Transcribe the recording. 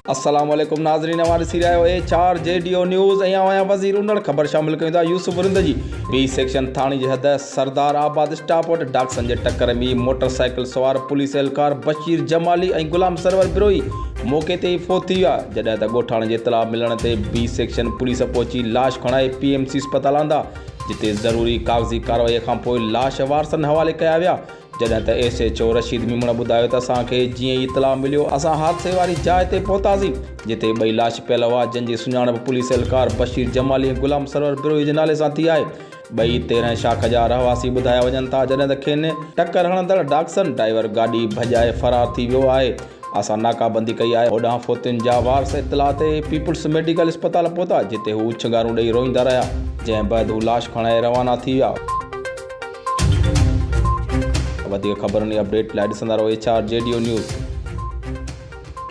अस्सलाम वालेकुम नाज़रीन, हमारे सीरिया HR JDO न्यूज़ ऐं वज़ीर उनड़ ख़बर शामिल कयूं था। यूसुफ रिंद जी बी सेक्शन थाणे जी हद सरदार आबाद स्टॉप वटि डाकसन जे टक्कर में मोटरसाइकिल सवार पुलिस एहलकार बशीर जमाली ऐं गुलाम सरवर बिरोही मौके ते ई फोत थी विया। जॾहिं त ॻोठाणे जी इतला मिलण ते बी सेक्शन पुलिस पहुची लाश खणाए PMC अस्पताल आंदा, जिते ज़रूरी कागज़ी कार्रवाईअ खां पोइ लाश वारसनि हवाले कया विया। जॾहिं त SHO रशीद मीमण ॿुधायो त असांखे जीअं ई इतला मिलियो असां हादसे वारी जाइ ते पहुतासीं, जिते ॿई लाश पियल हुआ, जंहिंजी सुञाणप पुलिस एहलकार बशीर जमाली ऐं गुलाम सरवर बिरोही जे नाले सां थी आहे। ॿई 13 शाख जा रहवासी ॿुधाया वञनि था, जॾहिं त खेनि टक्कर हणंदड़ डाकसन ड्राइवर गाॾी भॼाए फरार थी वियो आहे। असां नाकाबंदी कई आहे। होॾां फोतियुनि जा वारस इतला ते पीपुल्स मेडिकल अस्पताल पहुता, जिते हू उछगारूं ॾेई रोईंदा रहिया, जंहिं बैदि हू लाश खणाए रवाना थी विया। वधीक ख़बरुनि जी अपडेट लाइ ॾिसंदा रहो HR JDO न्यूज़।